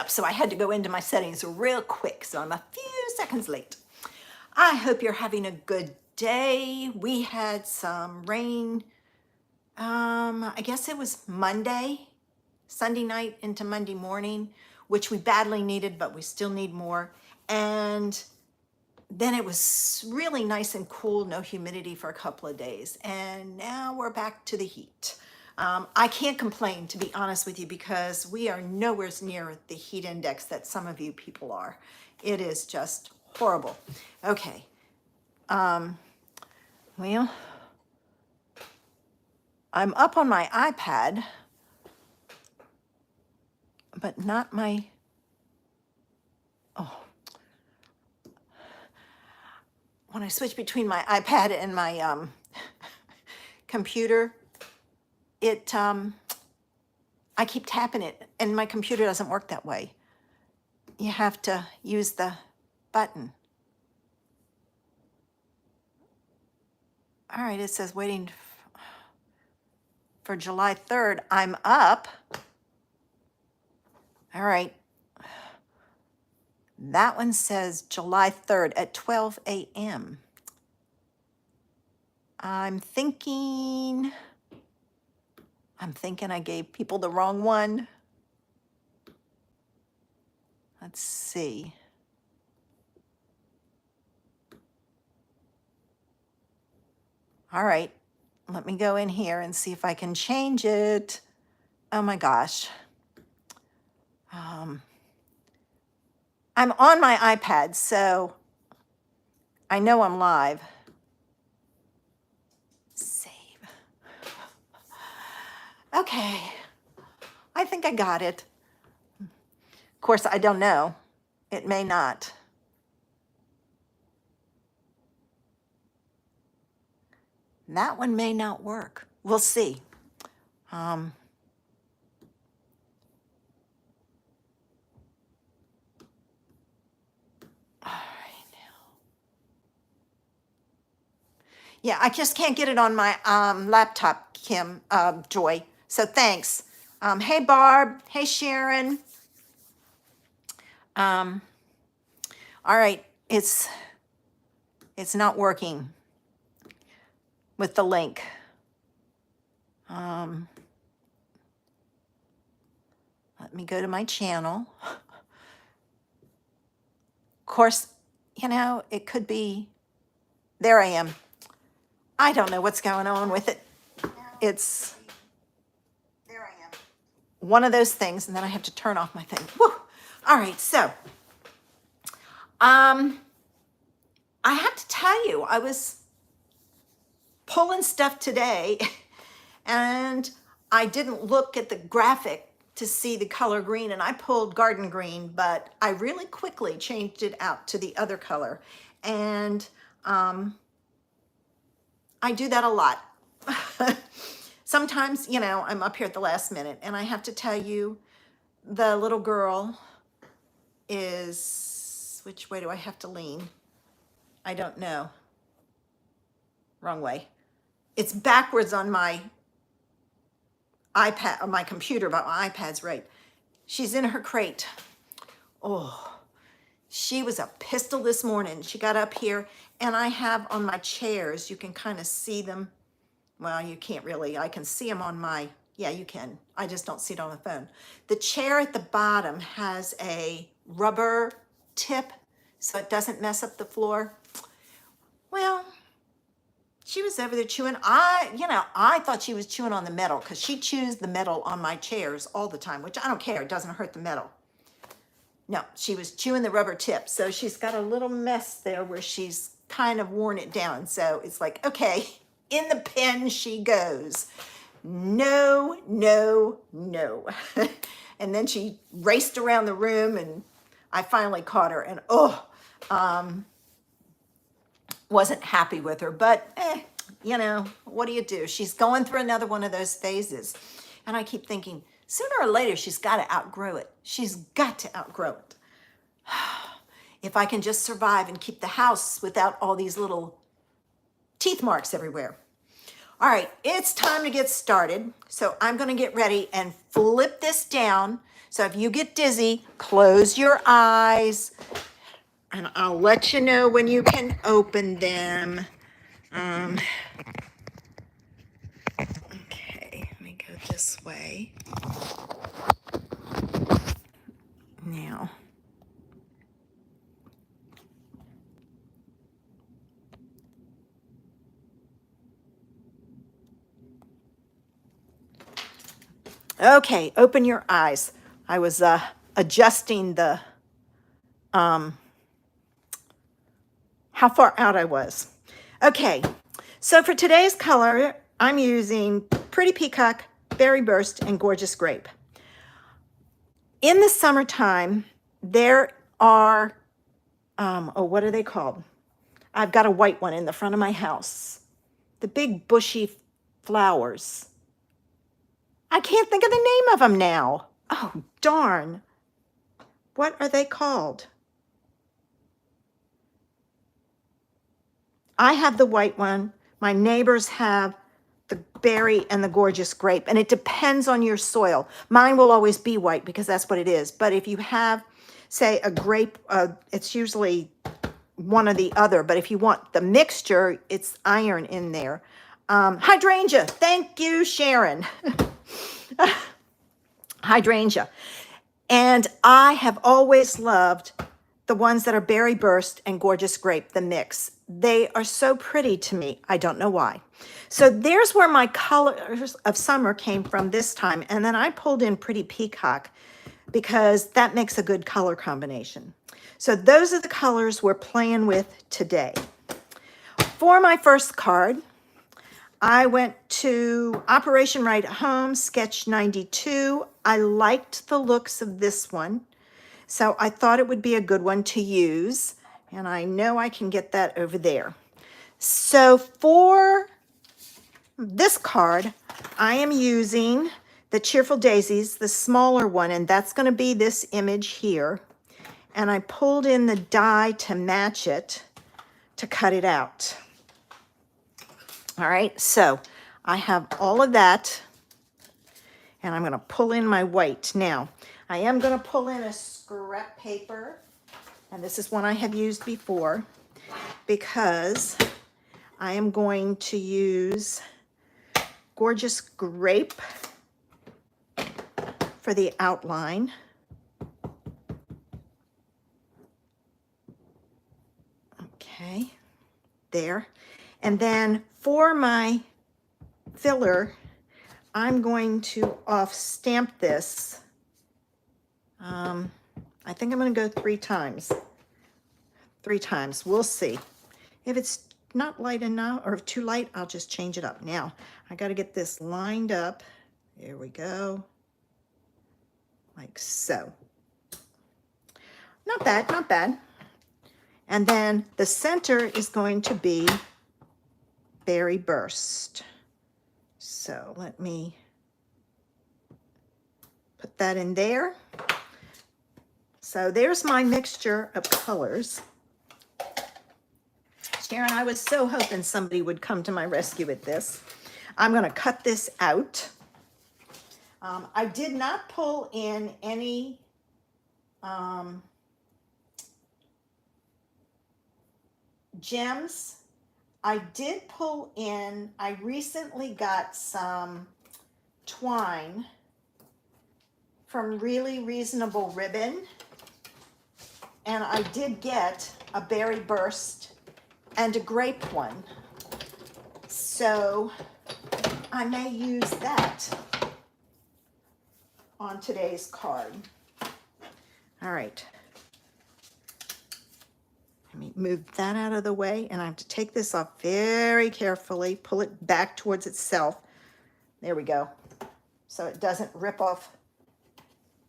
up, so I had to go into my settings real quick, so I'm a few seconds late. I hope you're having a good day. We had some rain, I guess it was Sunday night into Monday morning, which we badly needed, but we still need more. And then it was really nice and cool, no humidity for a couple of days. And now we're back to the heat. I can't complain, to be honest with you, because we are nowhere near the heat index that some of you people are. It is just horrible. Okay. Well, I'm up on my iPad, but not my, oh. When I switch between my iPad and my computer, I keep tapping it, and my computer doesn't work that way. You have to use the button. All right, it says waiting for July 3rd. I'm up. All right. That one says July 3rd at 12 a.m. I'm thinking I gave people the wrong one. Let's see. All right, let me go in here and see if I can change it. Oh my gosh. I'm on my iPad, so I know I'm live. Save. Okay, I think I got it. Of course, I don't know. It may not. That one may not work. We'll see. All right now. Yeah, I just can't get it on my laptop, Kim, Joy. So thanks. Hey, Barb. Hey, Sharon. All right, it's not working with the link. Let me go to my channel. Of course, you know, it could be, there I am. I don't know what's going on with it. There I am. One of those things, and then I have to turn off my thing. Whew. All right, so, I have to tell you, I was pulling stuff today and I didn't look at the graphic to see the color green, and I pulled garden green, but I really quickly changed it out to the other color. And I do that a lot. Sometimes, you know, I'm up here at the last minute, and I have to tell you, the little girl is, which way do I have to lean? I don't know. Wrong way. It's backwards on my iPad, on my computer, but my iPad's right. She's in her crate. Oh, she was a pistol this morning. She got up here, and I have on my chairs, you can kind of see them. Well, you can't really. I can see them on my, yeah, you can. I just don't see it on the phone. The chair at the bottom has a rubber tip so it doesn't mess up the floor. Well, she was over there chewing. I thought she was chewing on the metal, because she chews the metal on my chairs all the time, which I don't care. It doesn't hurt the metal. No, she was chewing the rubber tip. So she's got a little mess there where she's kind of worn it down. So it's like, okay, in the pen she goes. No, no, no. And then she raced around the room, and I finally caught her, and wasn't happy with her, but you know, what do you do? She's going through another one of those phases. And I keep thinking, sooner or later, she's got to outgrow it. She's got to outgrow it. If I can just survive and keep the house without all these little teeth marks everywhere. All right, it's time to get started. So I'm going to get ready and flip this down So if you get dizzy, close your eyes and I'll let you know when you can open them. Okay, let me go this way. Now, okay, open your eyes. I was adjusting the, how far out I was. Okay, so for today's color, I'm using Pretty Peacock, Berry Burst, and Gorgeous Grape. In the summertime, there are, what are they called? I've got a white one in the front of my house. The big bushy flowers. I can't think of the name of them now. Oh, darn. What are they called? I have the white one. My neighbors have the berry and the gorgeous grape, and it depends on your soil. Mine will always be white because that's what it is. But if you have, say, a grape, it's usually one or the other. But if you want the mixture, it's iron in there. Hydrangea. Thank you, Sharon. Hydrangea. And I have always loved the ones that are Berry Burst and Gorgeous Grape, the mix. They are so pretty to me. I don't know why. So there's where my colors of summer came from this time. And then I pulled in Pretty Peacock because that makes a good color combination. So those are the colors we're playing with today. For my first card, I went to Operation Right Home, Sketch 92. I liked the looks of this one, so I thought it would be a good one to use, and I know I can get that over there. So for this card, I am using the Cheerful Daisies, the smaller one, and that's going to be this image here. And I pulled in the die to match it to cut it out. All right, so I have all of that, and I'm going to pull in my white. Now, I am going to pull in a scrap paper, and this is one I have used before, because I am going to use Gorgeous Grape for the outline. Okay, there. And then for my filler, I'm going to off-stamp this. I think I'm going to go 3 times. 3 times. We'll see. If it's not light enough or too light, I'll just change it up. Now, I got to get this lined up. There we go. Like so. Not bad, not bad. And then the center is going to be Berry Burst. So let me put that in there. So there's my mixture of colors. Sharon, I was so hoping somebody would come to my rescue with this. I'm going to cut this out. I did not pull in any gems. I did pull in, I recently got some twine from Really Reasonable Ribbon, and I did get a Berry Burst and a grape one. So I may use that on today's card. All right. Let me move that out of the way, and I have to take this off very carefully, pull it back towards itself. There we go. So it doesn't rip off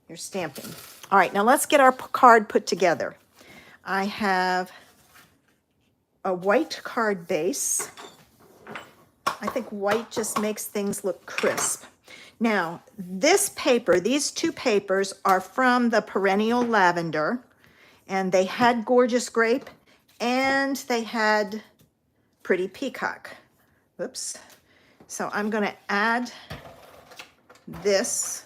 your stamping. All right, now let's get our card put together. I have a white card base. I think white just makes things look crisp. Now, this paper, these 2 papers are from the Perennial Lavender, and they had Gorgeous Grape and they had Pretty Peacock. Oops. So I'm going to add this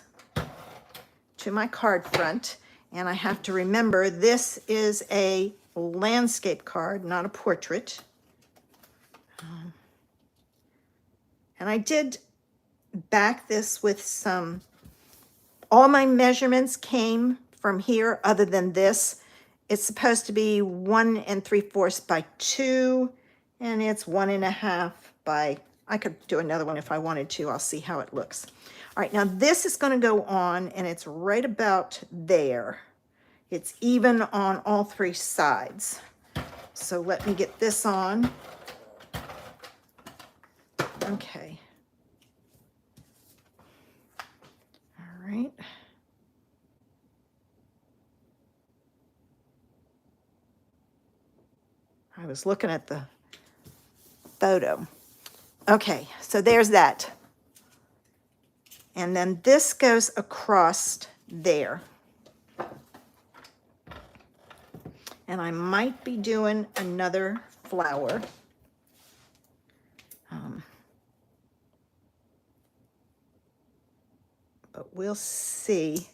to my card front. And I have to remember this is a landscape card, not a portrait. And I did back this with some, all my measurements came from here other than this. It's supposed to be 1 3/4 by 2, and it's 1 1/2 by, I could do another one if I wanted to. I'll see how it looks. All right, now this is going to go on, and it's right about there. It's even on all 3 sides. So let me get this on. Okay. All right. I was looking at the photo. Okay, so there's that. And then this goes across there. And I might be doing another flower. But we'll see.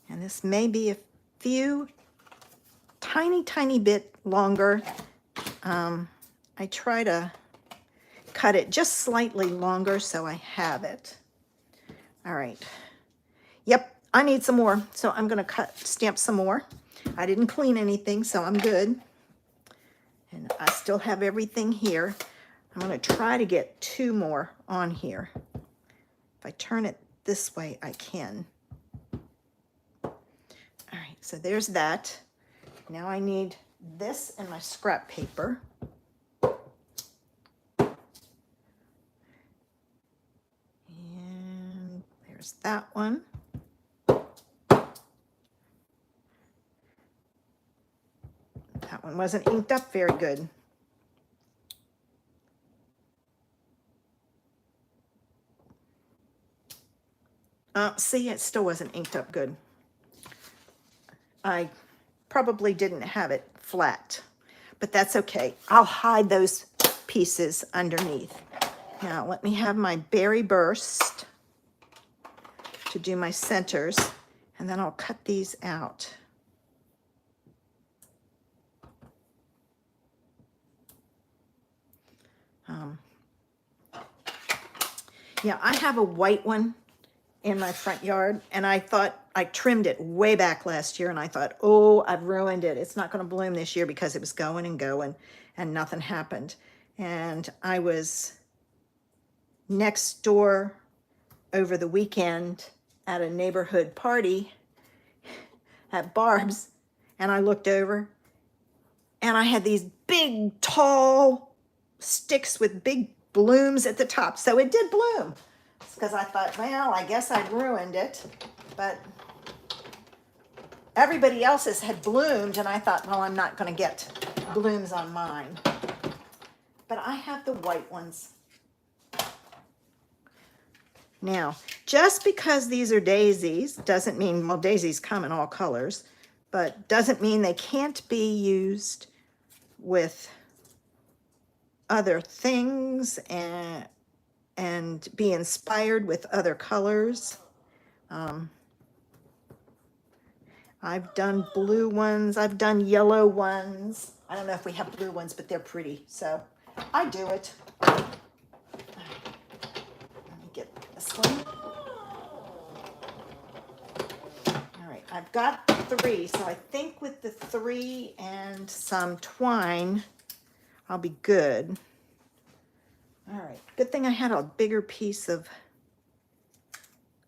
And this may be a few tiny bit longer. I try to cut it just slightly longer so I have it. All right. Yep, I need some more, so I'm going to stamp some more. I didn't clean anything, so I'm good. And I still have everything here. I'm going to try to get 2 more on here. If I turn it this way, I can. All right, so there's that. Now I need this and my scrap paper. And there's that one. That one wasn't inked up very good. See, it still wasn't inked up good. I probably didn't have it flat, but that's okay. I'll hide those pieces underneath. Now let me have my berry burst to do my centers, and then I'll cut these out. Yeah, I have a white one in my front yard, and I thought I trimmed it way back last year, and I thought, oh, I've ruined it. It's not going to bloom this year because it was going and going and nothing happened. And I was next door over the weekend at a neighborhood party at Barb's, and I looked over and I had these big tall sticks with big blooms at the top. So it did bloom. Because I thought, well, I guess I ruined it, but everybody else's had bloomed, and I thought, well, I'm not going to get blooms on mine. But I have the white ones. Now, just because these are daisies doesn't mean, well, daisies come in all colors, but doesn't mean they can't be used with other things and be inspired with other colors. I've done blue ones, I've done yellow ones. I don't know if we have blue ones, but they're pretty, so I do it. Let me get this one. All right, I've got 3, so I think with the 3 and some twine, I'll be good. All right, good thing I had a bigger piece of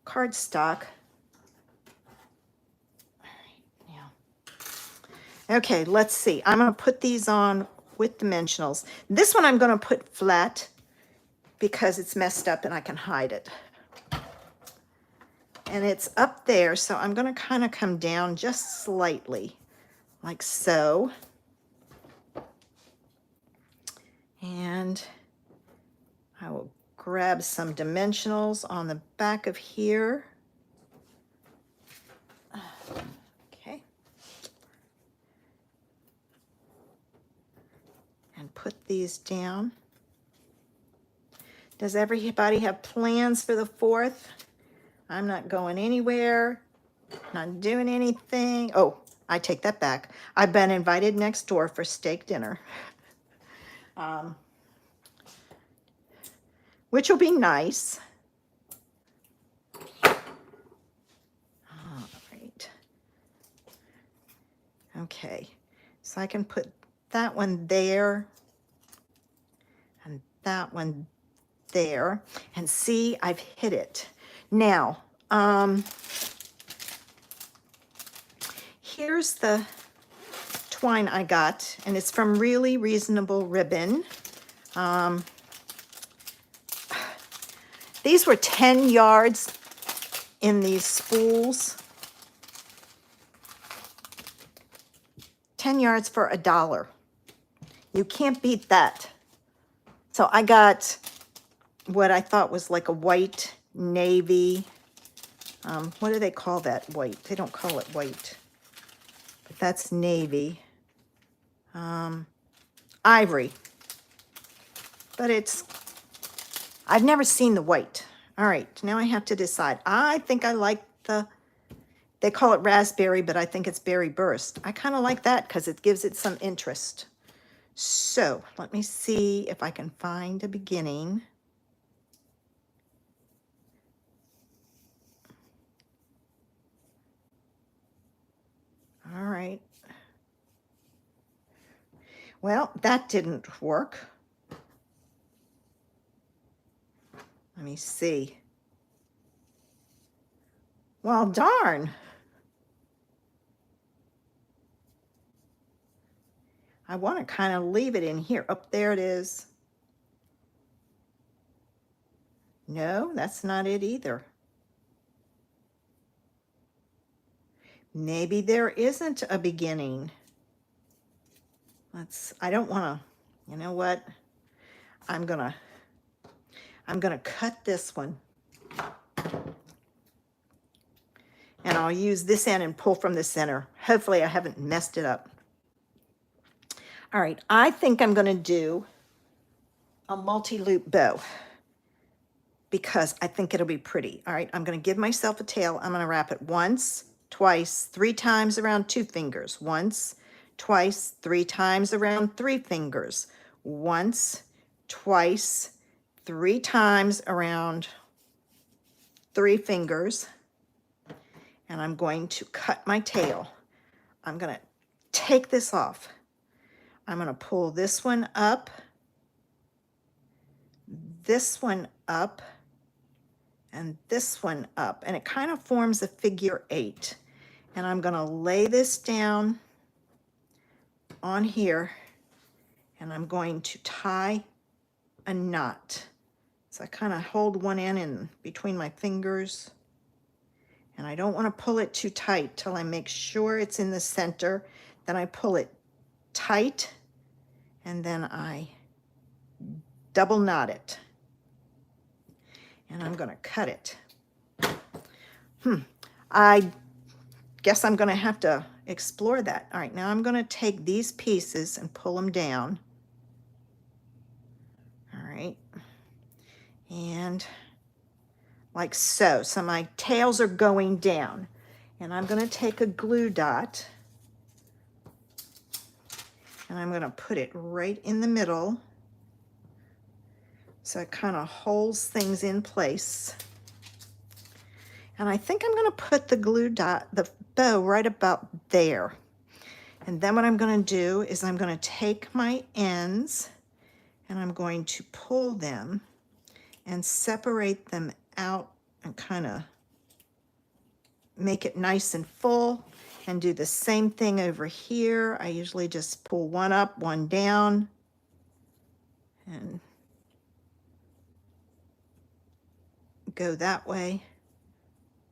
cardstock. All right, now. Okay, let's see. I'm going to put these on with dimensionals. This one I'm going to put flat because it's messed up and I can hide it. And it's up there, so I'm going to kind of come down just slightly, like so. And I will grab some dimensionals on the back of here. Okay. And put these down. Does everybody have plans for the 4th? I'm not going anywhere, not doing anything. Oh, I take that back. I've been invited next door for steak dinner, which will be nice. All right. Okay, so I can put that one there and that one there, and see, I've hit it. Now, here's the twine I got, and it's from Really Reasonable Ribbon. These were 10 yards in these spools. 10 yards for $1. You can't beat that. So I got what I thought was like a white navy. What do they call that white? They don't call it white, but that's navy. Ivory. But I've never seen the white. All right, now I have to decide. I think I like they call it raspberry, but I think it's berry burst. I kind of like that because it gives it some interest. So let me see if I can find a beginning. All right. Well, that didn't work. Let me see. Well, darn. I want to kind of leave it in here. Up there it is. No, that's not it either. Maybe there isn't a beginning. I don't want to, you know what? I'm gonna cut this one. And I'll use this end and pull from the center. Hopefully I haven't messed it up. All right, I think I'm gonna do a multi-loop bow because I think it'll be pretty. All right, I'm gonna give myself a tail. I'm gonna wrap it once, twice, 3 times around 2 fingers. Once, twice, 3 times around 3 fingers. Once, twice, 3 times around 3 fingers. And I'm going to cut my tail. I'm gonna take this off. I'm gonna pull this one up, this one up, and this one up, and it kind of forms a figure 8. And I'm gonna lay this down on here, and I'm going to tie a knot. So I kind of hold one end in between my fingers, and I don't want to pull it too tight till I make sure it's in the center. Then I pull it tight, and then I double knot it. And I'm going to cut it. I guess I'm going to have to explore that. All right, now I'm going to take these pieces and pull them down. All right. And like so. So my tails are going down. And I'm going to take a glue dot and I'm going to put it right in the middle. So it kind of holds things in place. And I think I'm going to put the glue dot, the bow right about there. And then what I'm going to do is I'm going to take my ends and I'm going to pull them and separate them out and kind of make it nice and full, and do the same thing over here. I usually just pull one up, one down, and go that way.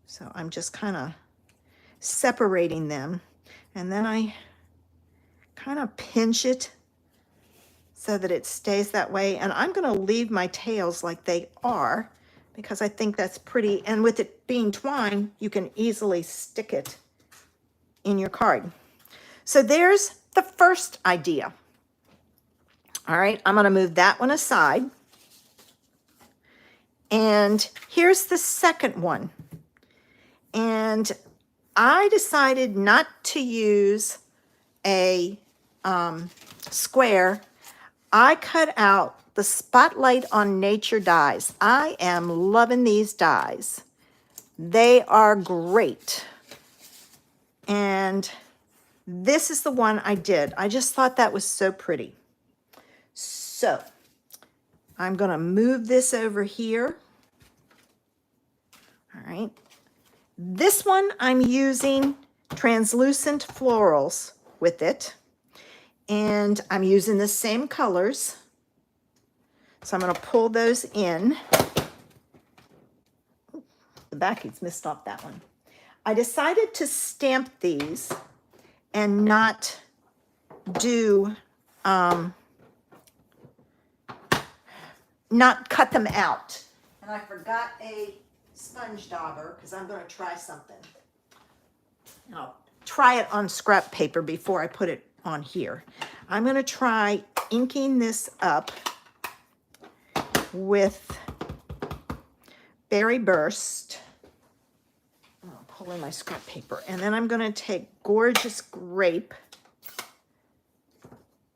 So I'm just kind of separating them, and then I kind of pinch it so that it stays that way. And I'm going to leave my tails like they are because I think that's pretty. And with it being twine, you can easily stick it in your card. So there's the first idea. All right, I'm going to move that one aside. And here's the second one. And I decided not to use a square. I cut out the Spotlight on Nature dies. I am loving these dies. They are great. And this is the one I did. I just thought that was so pretty. So I'm going to move this over here. All right. This one I'm using translucent florals with it. And I'm using the same colors. So I'm going to pull those in. The backies missed off that one. I decided to stamp these and not do, not cut them out. And I forgot a sponge dauber because I'm going to try something. I'll try it on scrap paper before I put it on here. I'm going to try inking this up with Berry Burst. I'll pull in my scrap paper. And then I'm going to take Gorgeous Grape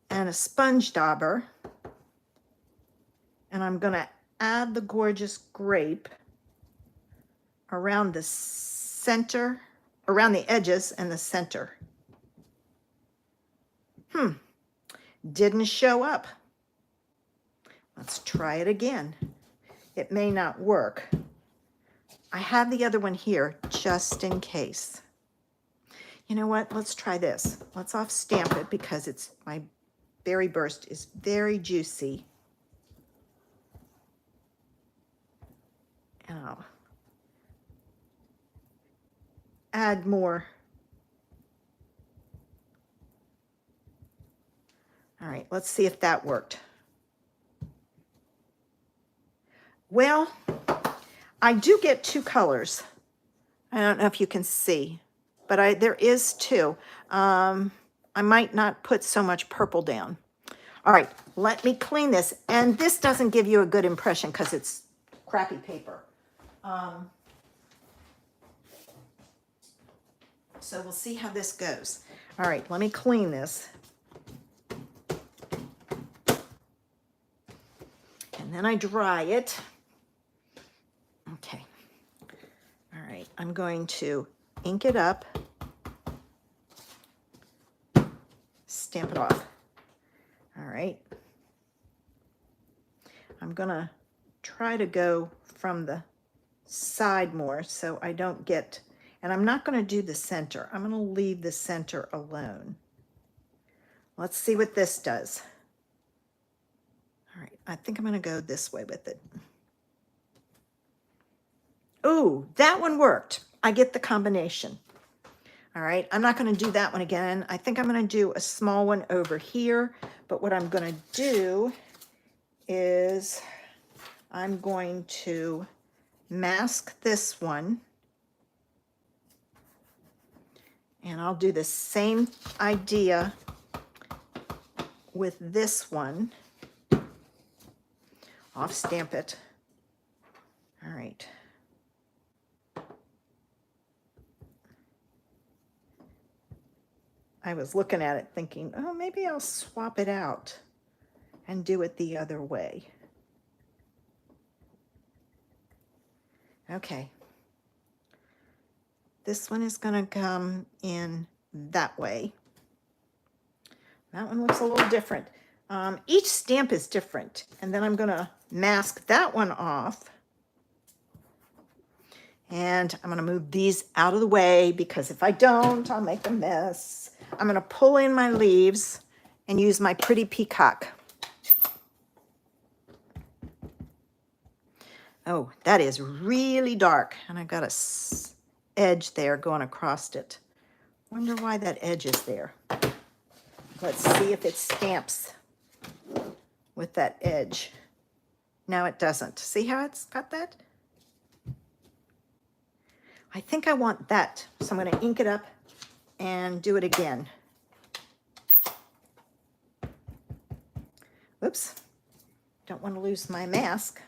and a sponge dauber. And I'm going to add the Gorgeous Grape around the center, around the edges and the center. Didn't show up. Let's try it again. It may not work. I have the other one here just in case. You know what? Let's try this. Let's off stamp it because it's my Berry Burst is very juicy. And I'll add more. All right, let's see if that worked. Well, I do get two colors. I don't know if you can see, but there is two. I might not put so much purple down. All right, let me clean this. And this doesn't give you a good impression because it's crappy paper. So we'll see how this goes. All right, let me clean this. And then I dry it. Okay. All right, I'm going to ink it up. Stamp it off. All right. I'm gonna try to go from the side more so I don't get, and I'm not gonna do the center. I'm gonna leave the center alone. Let's see what this does. All right, I think I'm gonna go this way with it. Ooh, that one worked. I get the combination. All right, I'm not gonna do that one again. I think I'm gonna do a small one over here, but what I'm gonna do is I'm going to mask this one. And I'll do the same idea with this one. Off stamp it. All right. I was looking at it thinking, oh, maybe I'll swap it out and do it the other way. Okay. This one is going to come in that way. That one looks a little different. Each stamp is different. And then I'm going to mask that one off. And I'm going to move these out of the way because if I don't, I'll make a mess. I'm going to pull in my leaves and use my Pretty Peacock. Oh, that is really dark. And I've got a edge there going across it. Wonder why that edge is there. Let's see if it stamps with that edge. No, it doesn't. See how it's got that? I think I want that. So I'm going to ink it up and do it again. Whoops. Don't want to lose my mask.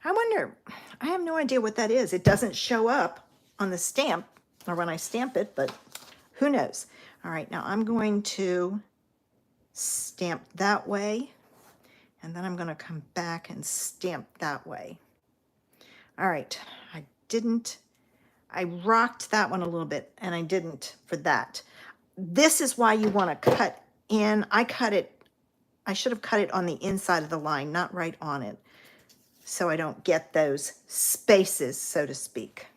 I wonder, I have no idea what that is. It doesn't show up. on the stamp or when I stamp it, but who knows? All right, now I'm going to stamp that way, and then I'm going to come back and stamp that way. All right, I rocked that one a little bit, and I didn't for that. This is why you want to cut in. I should have cut it on the inside of the line, not right on it, so I don't get those spaces, so to speak.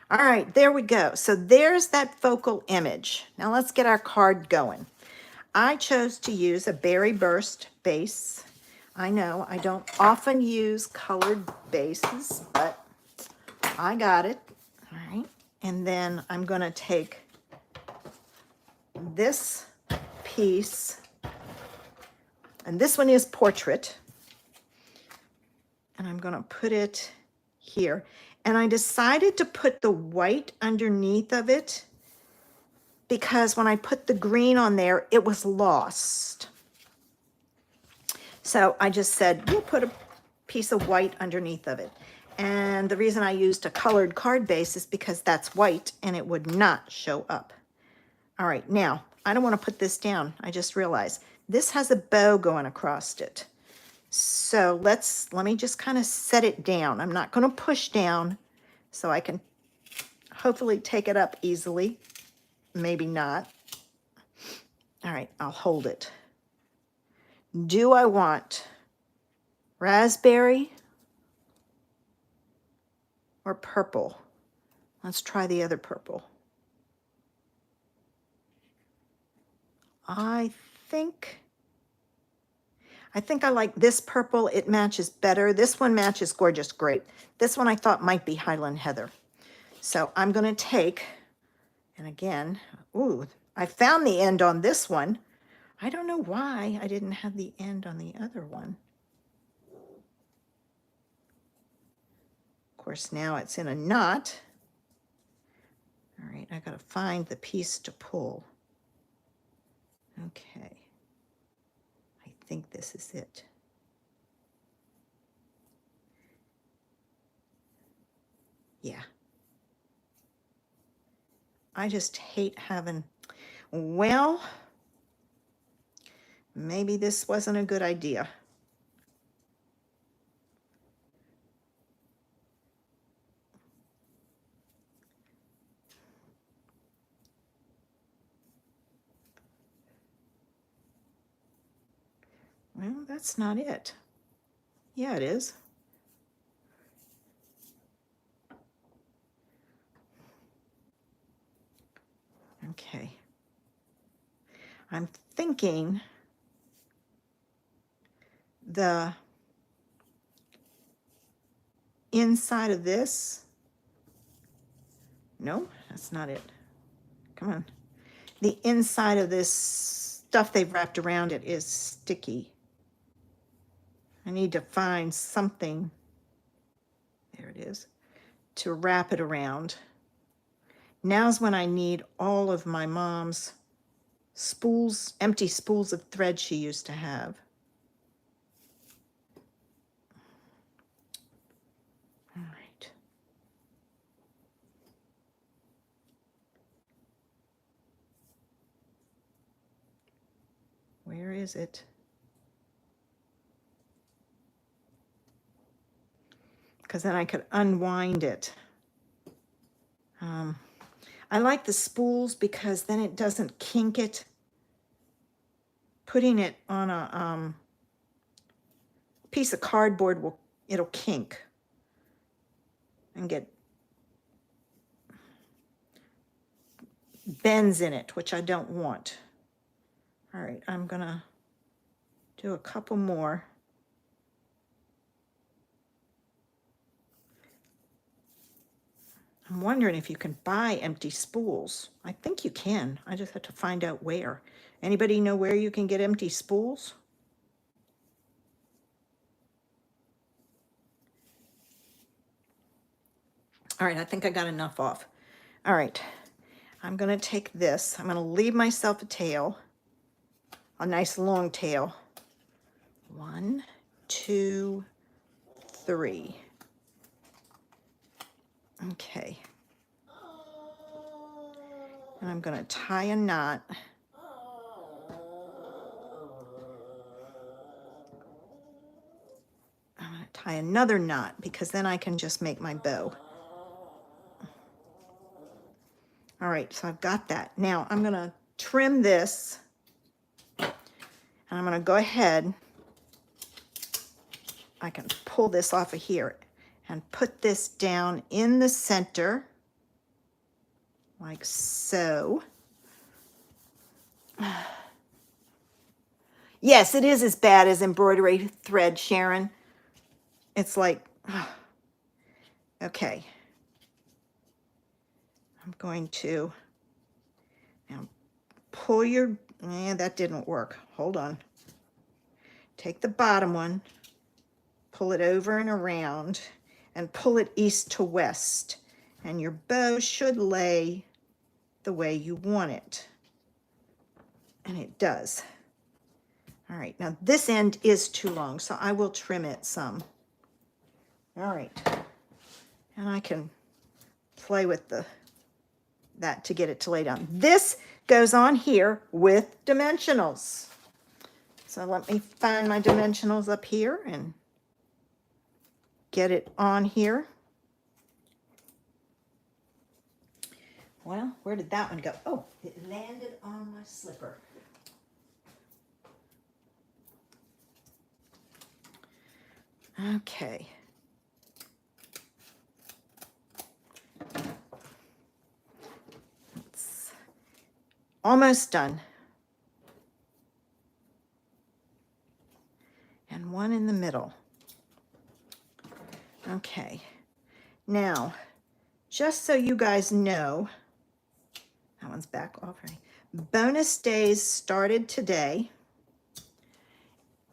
All right, there we go. So there's that focal image. Now let's get our card going. I chose to use a Berry Burst base. I know I don't often use colored bases, but I got it. All right, and then I'm going to take this piece, and this one is portrait, and I'm going to put it here. And I decided to put the white underneath of it because when I put the green on there, it was lost. So I just said, we'll put a piece of white underneath of it. And the reason I used a colored card base is because that's white and it would not show up. All right, now, I don't want to put this down. I just realized this has a bow going across it. So let me just kind of set it down. I'm not going to push down so I can hopefully take it up easily. Maybe not. All right, I'll hold it. Do I want raspberry or purple? Let's try the other purple. I think I like this purple. It matches better. This one matches gorgeous great. This one I thought might be Highland Heather. So I'm going to take, and again, ooh, I found the end on this one. I don't know why I didn't have the end on the other one. Of course, now it's in a knot. All right, I got to find the piece to pull. Okay. I think this is it. Yeah. I just hate having, well, maybe this wasn't a good idea. Well, that's not it. Yeah, it is. Okay. I'm thinking the inside of this, no, that's not it. Come on. The inside of this stuff they've wrapped around it is sticky. I need to find something, there it is, to wrap it around. Now's when I need all of my mom's spools, empty spools of thread she used to have. All right. Where is it? Because then I could unwind it. I like the spools because then it doesn't kink it. Putting it on a piece of cardboard it'll kink and get bends in it, which I don't want. All right, I'm gonna do a couple more. I'm wondering if you can buy empty spools. I think you can. I just have to find out where. Anybody know where you can get empty spools? All right, I think I got enough off. All right, I'm going to take this. I'm going to leave myself a tail, a nice long tail. 1, 2, 3. Okay. And I'm going to tie a knot. I'm going to tie another knot because then I can just make my bow. All right, so I've got that. Now I'm going to trim this, and I'm going to go ahead. I can pull this off of here and put this down in the center, like so. Yes, it is as bad as embroidery thread, Sharon. It's like, okay. I'm going to now pull your, that didn't work. Hold on. Take the bottom one, pull it over and around, and pull it east to west. And your bow should lay the way you want it. And it does. All right, now this end is too long, so I will trim it some. All right, and I can play with that to get it to lay down. This goes on here with dimensionals. So let me find my dimensionals up here and get it on here. Well, where did that one go? Oh, it landed on my slipper. Okay. It's almost done. And one in the middle. Okay. Now, just so you guys know, that one's back already. Bonus days started today.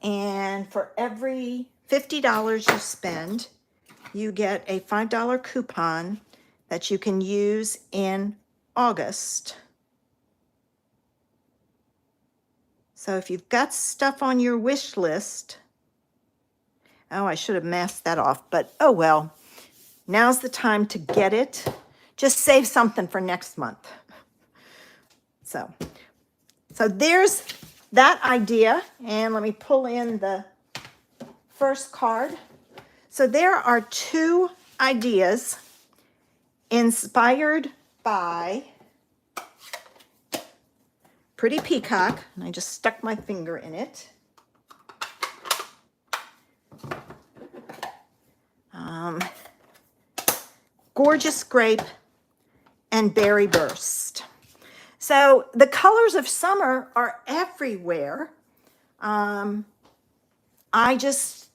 And for every $50 you spend, you get a $5 coupon that you can use in August. So if you've got stuff on your wish list, oh, I should have masked that off, but oh well. Now's the time to get it. Just save something for next month. So there's that idea. And let me pull in the first card. So there are two ideas inspired by Pretty Peacock. And I just stuck my finger in it. Gorgeous Grape and Berry Burst. So the colors of summer are everywhere. I just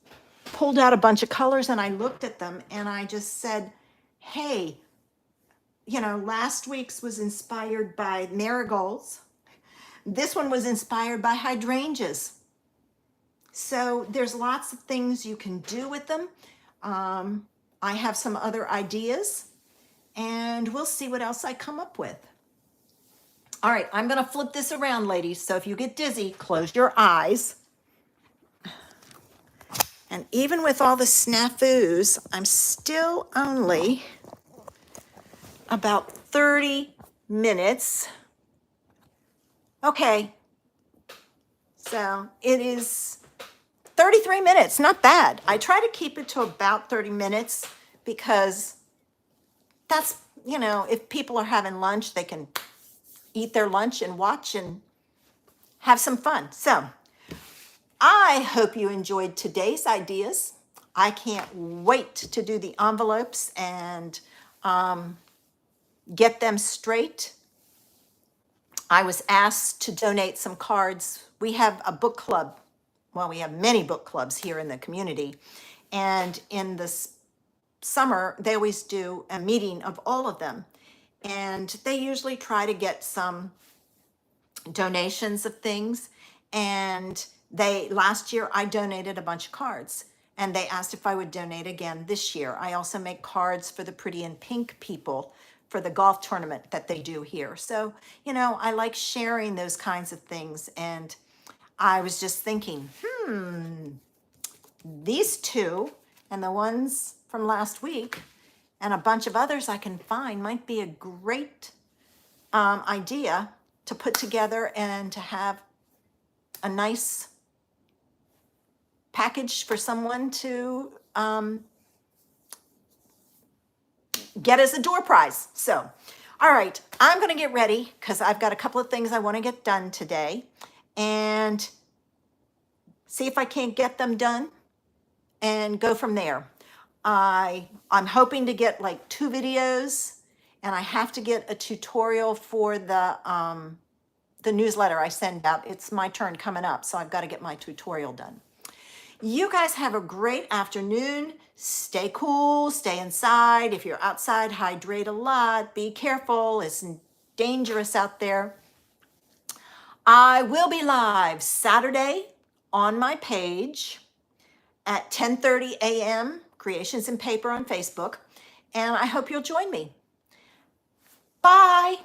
pulled out a bunch of colors and I looked at them and I just said, hey, you know, last week's was inspired by marigolds. This one was inspired by hydrangeas. So there's lots of things you can do with them. I have some other ideas and we'll see what else I come up with. All right, I'm going to flip this around, ladies. So if you get dizzy, close your eyes. And even with all the snafus, I'm still only about 30 minutes. Okay, so it is 33 minutes, not bad. I try to keep it to about 30 minutes because that's, you know, if people are having lunch, they can eat their lunch and watch and have some fun. So I hope you enjoyed today's ideas. I can't wait to do the envelopes and get them straight. I was asked to donate some cards. We have a book club. Well, we have many book clubs here in the community. And in the summer, they always do a meeting of all of them. And they usually try to get some donations of things. And last year I donated a bunch of cards and they asked if I would donate again this year. I also make cards for the Pretty in Pink people for the golf tournament that they do here. So, you know, I like sharing those kinds of things. And I was just thinking, these two and the ones from last week and a bunch of others I can find might be a great idea to put together and to have a nice package for someone to get as a door prize. So, all right, I'm going to get ready because I've got a couple of things I want to get done today and see if I can't get them done and go from there. I'm hoping to get like 2 videos, and I have to get a tutorial for the newsletter I send out. It's my turn coming up, so I've got to get my tutorial done. You guys have a great afternoon. Stay cool, stay inside. If you're outside, hydrate a lot. Be careful, it's dangerous out there. I will be live Saturday on my page at 10:30 a.m., Creations in Paper on Facebook, and I hope you'll join me. Bye.